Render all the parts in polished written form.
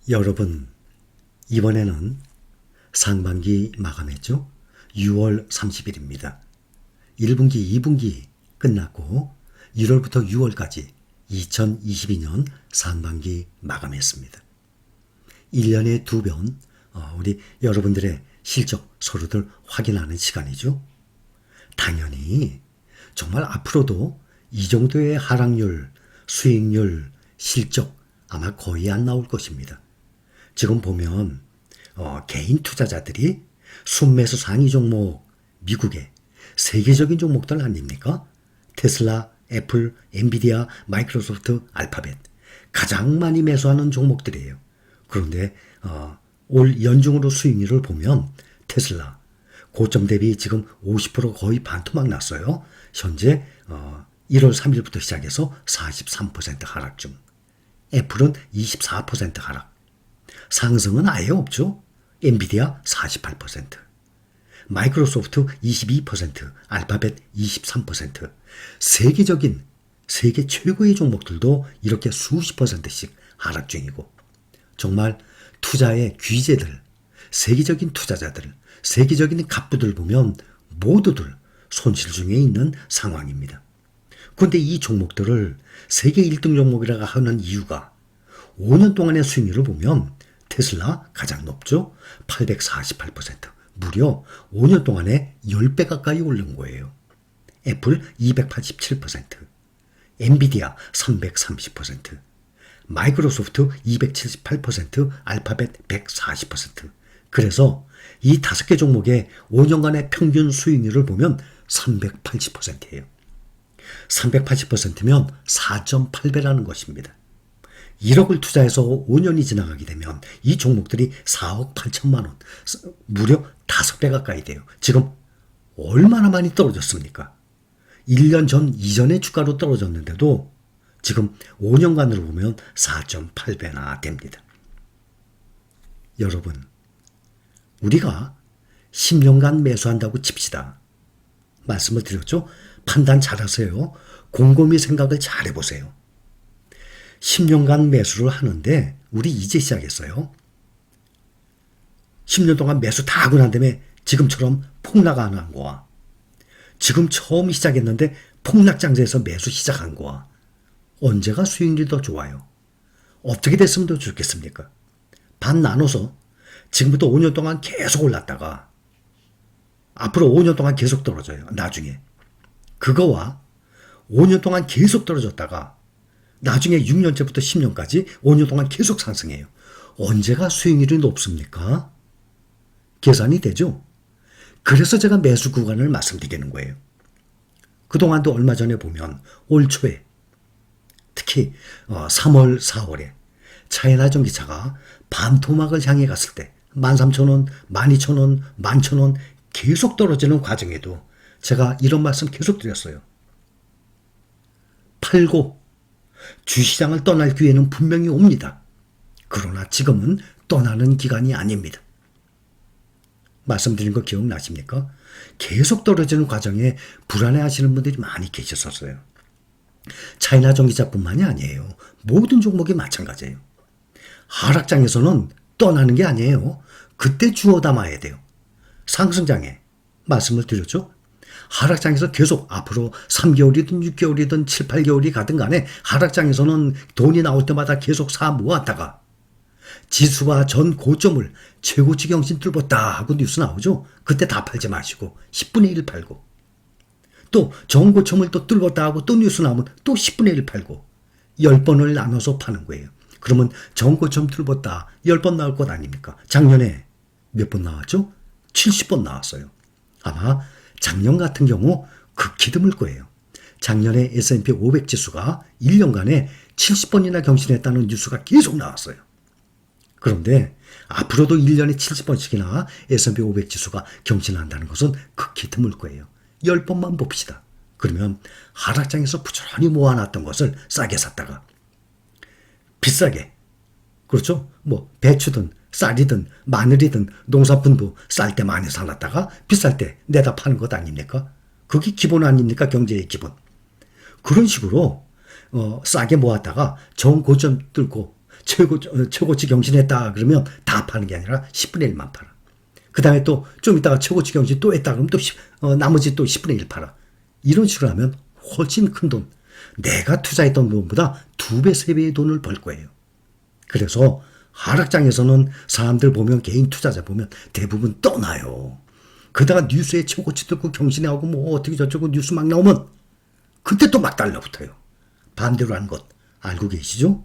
여러분, 이번에는 상반기 마감했죠? 6월 30일입니다. 1분기, 2분기 끝났고 1월부터 6월까지 2022년 상반기 마감했습니다. 1년에 두 번 우리 여러분들의 실적 서로들 확인하는 시간이죠. 당연히 정말 앞으로도 이 정도의 하락률, 수익률, 실적 아마 거의 안 나올 것입니다. 지금 보면 개인 투자자들이 순매수 상위 종목, 미국의 세계적인 종목들 아닙니까? 테슬라, 애플, 엔비디아, 마이크로소프트, 알파벳 가장 많이 매수하는 종목들이에요. 그런데 올 연중으로 수익률을 보면 테슬라 고점 대비 지금 50% 거의 반토막 났어요. 현재 1월 3일부터 시작해서 43% 하락 중. 애플은 24% 하락. 상승은 아예 없죠. 엔비디아 48%, 마이크로소프트 22%, 알파벳 23%. 세계 최고의 종목들도 이렇게 수십 %씩 하락 중이고, 정말 투자의 귀재들, 세계적인 투자자들, 세계적인 갑부들 보면 모두들 손실 중에 있는 상황입니다. 그런데 이 종목들을 세계 1등 종목이라고 하는 이유가 5년 동안의 수익률을 보면 테슬라 가장 높죠. 848%. 무려 5년 동안에 10배 가까이 오른 거예요. 애플 287%, 엔비디아 330%, 마이크로소프트 278%, 알파벳 140%. 그래서 이 5개 종목의 5년간의 평균 수익률을 보면 380%예요. 380%면 4.8배라는 것입니다. 1억을 투자해서 5년이 지나가게 되면 이 종목들이 4억 8천만 원, 무려 5배 가까이 돼요. 지금 얼마나 많이 떨어졌습니까? 1년 전 이전의 주가로 떨어졌는데도 지금 5년간으로 보면 4.8배나 됩니다. 여러분, 우리가 10년간 매수한다고 칩시다. 말씀을 드렸죠? 판단 잘하세요. 곰곰이 생각을 잘 해보세요. 10년간 매수를 하는데 우리 이제 시작했어요. 10년 동안 매수 다 하고 난 다음에 지금처럼 폭락 안 한 거와 지금 처음 시작했는데 폭락장세에서 매수 시작한 거와 언제가 수익률이 더 좋아요? 어떻게 됐으면 더 좋겠습니까? 반 나눠서 지금부터 5년 동안 계속 올랐다가 앞으로 5년 동안 계속 떨어져요. 나중에. 그거와 5년 동안 계속 떨어졌다가 나중에 6년째부터 10년까지 5년 동안 계속 상승해요. 언제가 수익률이 높습니까? 계산이 되죠? 그래서 제가 매수 구간을 말씀드리는 거예요. 그동안도 얼마 전에 보면 올 초에 특히 3월, 4월에 차이나 전기차가 반토막을 향해 갔을 때 13,000원, 12,000원, 11,000원 계속 떨어지는 과정에도 제가 이런 말씀 계속 드렸어요. 팔고 주시장을 떠날 기회는 분명히 옵니다. 그러나 지금은 떠나는 기간이 아닙니다. 말씀드린 거 기억나십니까? 계속 떨어지는 과정에 불안해하시는 분들이 많이 계셨었어요. 차이나 전기차뿐만이 아니에요. 모든 종목이 마찬가지예요. 하락장에서는 떠나는 게 아니에요. 그때 주워 담아야 돼요. 상승장에 말씀을 드렸죠? 하락장에서 계속 앞으로 3개월이든 6개월이든 7, 8개월이 가든 간에 하락장에서는 돈이 나올 때마다 계속 사 모았다가 지수와 전 고점을 최고치 경신 뚫었다 하고 뉴스 나오죠. 그때 다 팔지 마시고 10분의 1 팔고 또 전 고점을 또 뚫었다 하고 또 뉴스 나오면 또 10분의 1 팔고 10번을 나눠서 파는 거예요. 그러면 전 고점 뚫었다 10번 나올 것 아닙니까? 작년에 몇 번 나왔죠? 70번 나왔어요. 아마 작년 같은 경우 극히 드물 거예요. 작년에 S&P 500 지수가 1년간에 70번이나 경신했다는 뉴스가 계속 나왔어요. 그런데 앞으로도 1년에 70번씩이나 S&P 500 지수가 경신한다는 것은 극히 드물 거예요. 10번만 봅시다. 그러면 하락장에서 부지런히 모아놨던 것을 싸게 샀다가 비싸게, 그렇죠? 뭐 배추든 쌀이든 마늘이든 농사분도 쌀 때 많이 사놨다가 비쌀 때 내다 파는 것 아닙니까? 그게 기본 아닙니까? 경제의 기본. 그런 식으로 싸게 모았다가 전 고점 뚫고 최고치 경신했다 그러면 다 파는 게 아니라 10분의 1만 팔아. 그 다음에 또 좀 이따가 최고치 경신 또 했다 그러면 또 나머지 또 10분의 1 팔아. 이런 식으로 하면 훨씬 큰 돈, 내가 투자했던 돈보다 2배, 3배의 돈을 벌 거예요. 그래서 하락장에서는 사람들 보면, 개인 투자자 보면 대부분 떠나요. 그러다가 뉴스에 최고치 듣고 경신하고 뭐 어떻게 저쩌고 뉴스 막 나오면 그때 또 막 달라붙어요. 반대로 하는 것 알고 계시죠?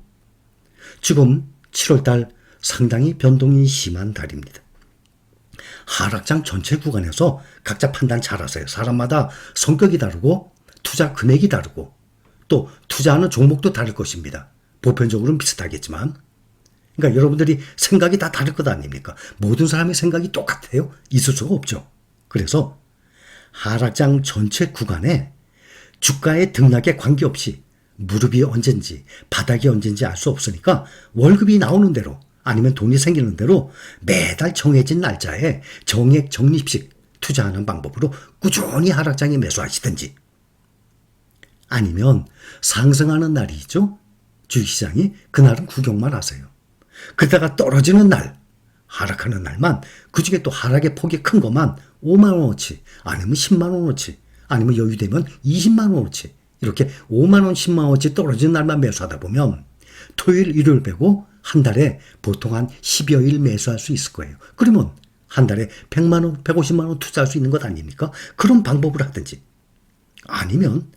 지금 7월달 상당히 변동이 심한 달입니다. 하락장 전체 구간에서 각자 판단 잘하세요. 사람마다 성격이 다르고 투자 금액이 다르고 또 투자하는 종목도 다를 것입니다. 보편적으로는 비슷하겠지만, 그러니까 여러분들이 생각이 다 다를 것 아닙니까? 모든 사람의 생각이 똑같아요? 있을 수가 없죠. 그래서 하락장 전체 구간에 주가의 등락에 관계없이 무릎이 언젠지 바닥이 언젠지 알 수 없으니까 월급이 나오는 대로 아니면 돈이 생기는 대로 매달 정해진 날짜에 정액 적립식 투자하는 방법으로 꾸준히 하락장에 매수하시든지, 아니면 상승하는 날이 있죠. 주식시장이 그날은 구경만 하세요. 그러다가 떨어지는 날, 하락하는 날만, 그 중에 또 하락의 폭이 큰 것만 5만 원어치 아니면 10만 원어치 아니면 여유되면 20만 원어치 이렇게 5만 원, 10만 원어치 떨어지는 날만 매수하다 보면 토요일, 일요일 빼고 한 달에 보통 한 10여 일 매수할 수 있을 거예요. 그러면 한 달에 100만 원, 150만 원 투자할 수 있는 것 아닙니까? 그런 방법을 하든지, 아니면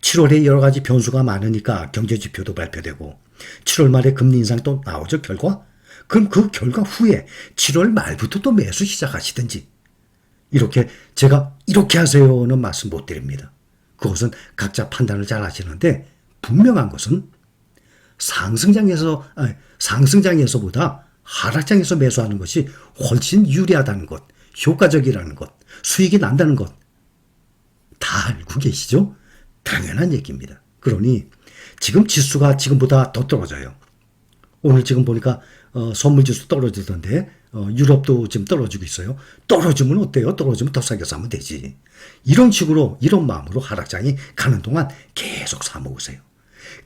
7월에 여러 가지 변수가 많으니까 경제지표도 발표되고 7월 말에 금리 인상 또 나오죠, 결과? 그럼 그 결과 후에 7월 말부터 또 매수 시작하시든지, 이렇게 제가 이렇게 하세요는 말씀 못 드립니다. 그것은 각자 판단을 잘 하시는데, 분명한 것은 상승장에서보다 하락장에서 매수하는 것이 훨씬 유리하다는 것, 효과적이라는 것, 수익이 난다는 것 다 알고 계시죠? 당연한 얘기입니다. 그러니 지금 지수가 지금보다 더 떨어져요. 오늘 지금 보니까 선물지수 떨어지던데 유럽도 지금 떨어지고 있어요. 떨어지면 어때요? 떨어지면 더 싸게 사면 되지. 이런 식으로, 이런 마음으로 하락장이 가는 동안 계속 사모으세요.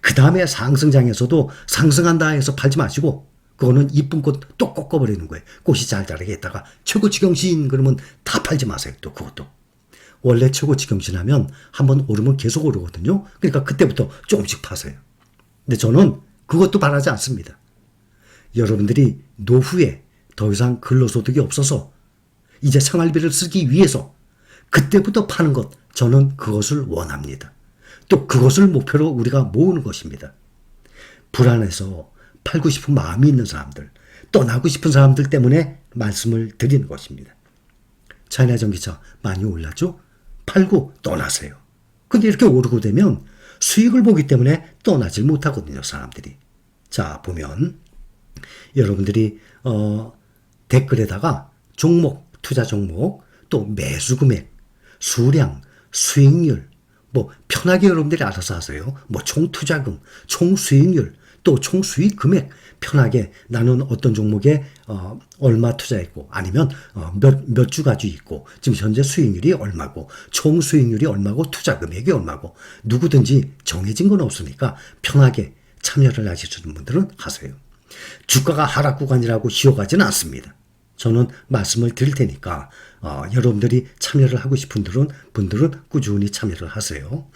그 다음에 상승장에서도 상승한다 해서 팔지 마시고, 그거는 이쁜 꽃 또 꺾어버리는 거예요. 꽃이 잘 자라게 했다가 최고치 경신 그러면 다 팔지 마세요. 또 그것도. 원래 최고치 경신하면 한번 오르면 계속 오르거든요. 그러니까 그때부터 조금씩 파세요. 근데 저는 그것도 바라지 않습니다. 여러분들이 노후에 더 이상 근로소득이 없어서 이제 생활비를 쓰기 위해서 그때부터 파는 것, 저는 그것을 원합니다. 또 그것을 목표로 우리가 모으는 것입니다. 불안해서 팔고 싶은 마음이 있는 사람들, 떠나고 싶은 사람들 때문에 말씀을 드리는 것입니다. 차이나 전기차 많이 올랐죠? 팔고 떠나세요. 근데 이렇게 오르고 되면 수익을 보기 때문에 떠나질 못하거든요, 사람들이. 자, 보면 여러분들이 댓글에다가 종목, 투자 종목, 또 매수 금액, 수량, 수익률, 뭐 편하게 여러분들이 알아서 하세요. 뭐 총 투자금, 총 수익률, 또 총 수익 금액, 편하게 나는 어떤 종목에 얼마 투자했고, 아니면 몇 주 가지고 있고, 지금 현재 수익률이 얼마고, 총 수익률이 얼마고, 투자 금액이 얼마고, 누구든지 정해진 건 없으니까 편하게 참여를 하시는 분들은 하세요. 주가가 하락 구간이라고 쉬어가지는 않습니다. 저는 말씀을 드릴 테니까 여러분들이 참여를 하고 싶은 분들은 꾸준히 참여를 하세요.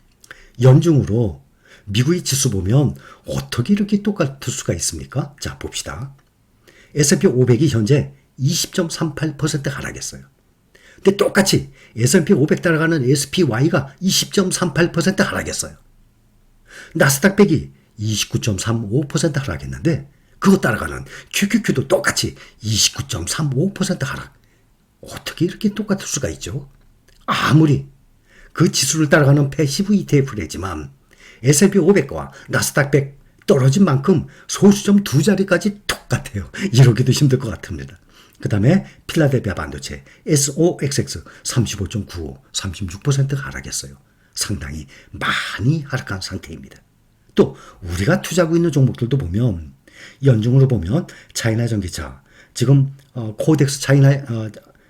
연중으로 미국의 지수 보면 어떻게 이렇게 똑같을 수가 있습니까? 자, 봅시다. S&P 500이 현재 20.38% 하락했어요. 근데 똑같이 S&P 500 따라가는 SPY가 20.38% 하락했어요. 나스닥 100이 29.35% 하락했는데 그거 따라가는 QQQ도 똑같이 29.35% 하락. 어떻게 이렇게 똑같을 수가 있죠? 아무리 그 지수를 따라가는 패시브 ETF래지만 S&P 500과 나스닥 100 떨어진 만큼 소수점 두 자리까지 똑같아요. 이러기도 힘들 것 같습니다. 그 다음에 필라델피아 반도체 SOXX 35.95, 36% 하락했어요. 상당히 많이 하락한 상태입니다. 또 우리가 투자하고 있는 종목들도 보면 연중으로 보면 차이나 전기차, 지금 코덱스 차이나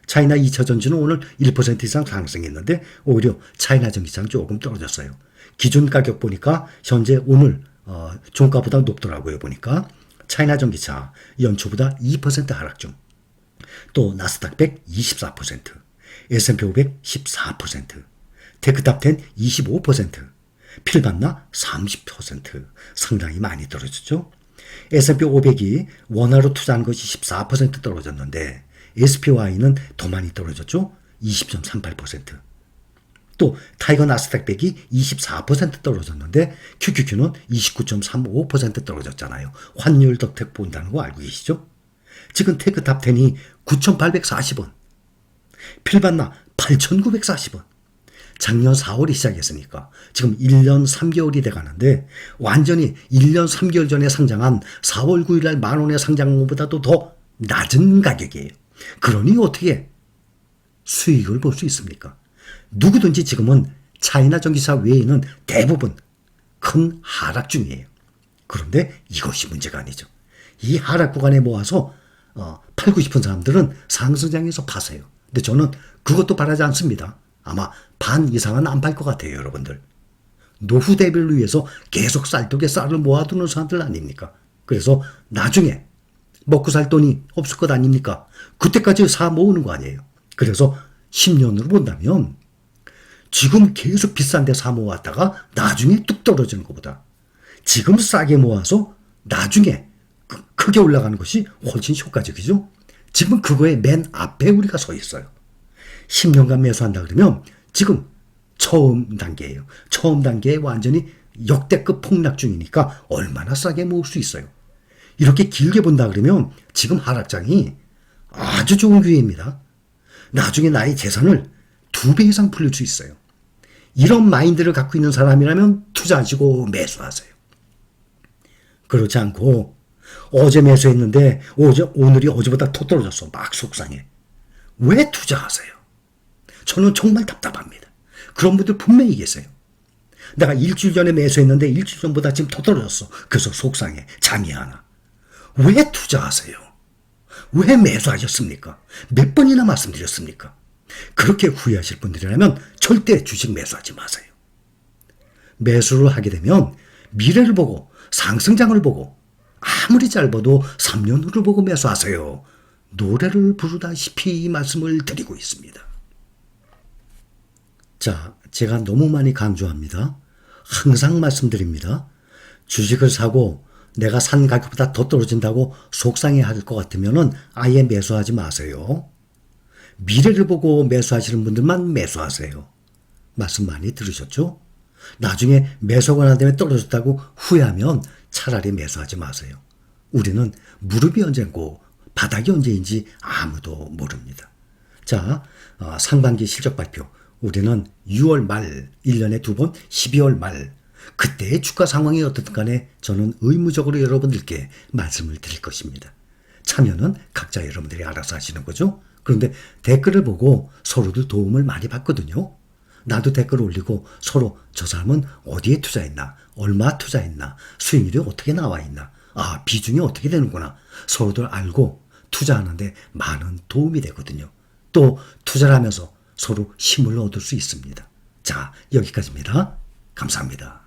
2차 전지는 오늘 1% 이상 상승했는데 오히려 차이나 전기차는 조금 떨어졌어요. 기준 가격 보니까 현재 오늘 종가보다 높더라고요. 보니까 차이나 전기차 연초보다 2% 하락 중. 또 나스닥 100 24%, S&P 500 14%, 테크탑10 25%, 필반나 30% 상당히 많이 떨어졌죠. S&P 500이 원화로 투자한 것이 14% 떨어졌는데 SPY는 더 많이 떨어졌죠. 20.38%. 또 타이거 나스닥 100이 24% 떨어졌는데 QQQ는 29.35% 떨어졌잖아요. 환율 덕택 본다는 거 알고 계시죠? 지금 테크탑10이 9,840원, 필반나 8,940원. 작년 4월에 시작했으니까 지금 1년 3개월이 돼가는데 완전히 1년 3개월 전에 상장한 4월 9일 날 만원에 상장한 것보다도 더 낮은 가격이에요. 그러니 어떻게 수익을 볼 수 있습니까? 누구든지 지금은 차이나 전기차 외에는 대부분 큰 하락 중이에요. 그런데 이것이 문제가 아니죠. 이 하락 구간에 모아서 팔고 싶은 사람들은 상승장에서 파세요. 근데 저는 그것도 바라지 않습니다. 아마 반 이상은 안 팔 것 같아요, 여러분들. 노후 대비를 위해서 계속 쌀떡에 쌀을 모아두는 사람들 아닙니까? 그래서 나중에 먹고 살 돈이 없을 것 아닙니까? 그때까지 사 모으는 거 아니에요. 그래서 10년으로 본다면 지금 계속 비싼 데 사 모았다가 나중에 뚝 떨어지는 것보다 지금 싸게 모아서 나중에 크게 올라가는 것이 훨씬 효과적이죠. 지금 그거의 맨 앞에 우리가 서 있어요. 10년간 매수한다 그러면 지금 처음 단계예요. 처음 단계에 완전히 역대급 폭락 중이니까 얼마나 싸게 모을 수 있어요. 이렇게 길게 본다 그러면 지금 하락장이 아주 좋은 기회입니다. 나중에 나의 재산을 2배 이상 풀릴 수 있어요. 이런 마인드를 갖고 있는 사람이라면 투자하시고 매수하세요. 그렇지 않고 어제 매수했는데 오늘이 어제보다 더 떨어졌어. 막 속상해. 왜 투자하세요? 저는 정말 답답합니다. 그런 분들 분명히 계세요. 내가 일주일 전에 매수했는데 일주일 전보다 지금 더 떨어졌어. 그래서 속상해. 잠이 안 와. 왜 투자하세요? 왜 매수하셨습니까? 몇 번이나 말씀드렸습니까? 그렇게 후회하실 분들이라면 절대 주식 매수하지 마세요. 매수를 하게 되면 미래를 보고 상승장을 보고 아무리 짧아도 3년 후를 보고 매수하세요. 노래를 부르다시피 말씀을 드리고 있습니다. 자, 제가 너무 많이 강조합니다. 항상 말씀드립니다. 주식을 사고 내가 산 가격보다 더 떨어진다고 속상해할 것 같으면 아예 매수하지 마세요. 미래를 보고 매수하시는 분들만 매수하세요. 말씀 많이 들으셨죠? 나중에 매수가 난 다음에 떨어졌다고 후회하면 차라리 매수하지 마세요. 우리는 무릎이 언제고 바닥이 언제인지 아무도 모릅니다. 자, 상반기 실적 발표. 우리는 6월 말, 1년에 2번, 12월 말. 그때의 주가 상황이 어떻든 간에 저는 의무적으로 여러분들께 말씀을 드릴 것입니다. 참여는 각자 여러분들이 알아서 하시는 거죠. 그런데 댓글을 보고 서로들 도움을 많이 받거든요. 나도 댓글 올리고 서로 저 사람은 어디에 투자했나, 얼마 투자했나, 수익률이 어떻게 나와 있나, 비중이 어떻게 되는구나. 서로들 알고 투자하는데 많은 도움이 되거든요. 또 투자를 하면서 서로 힘을 얻을 수 있습니다. 자, 여기까지입니다. 감사합니다.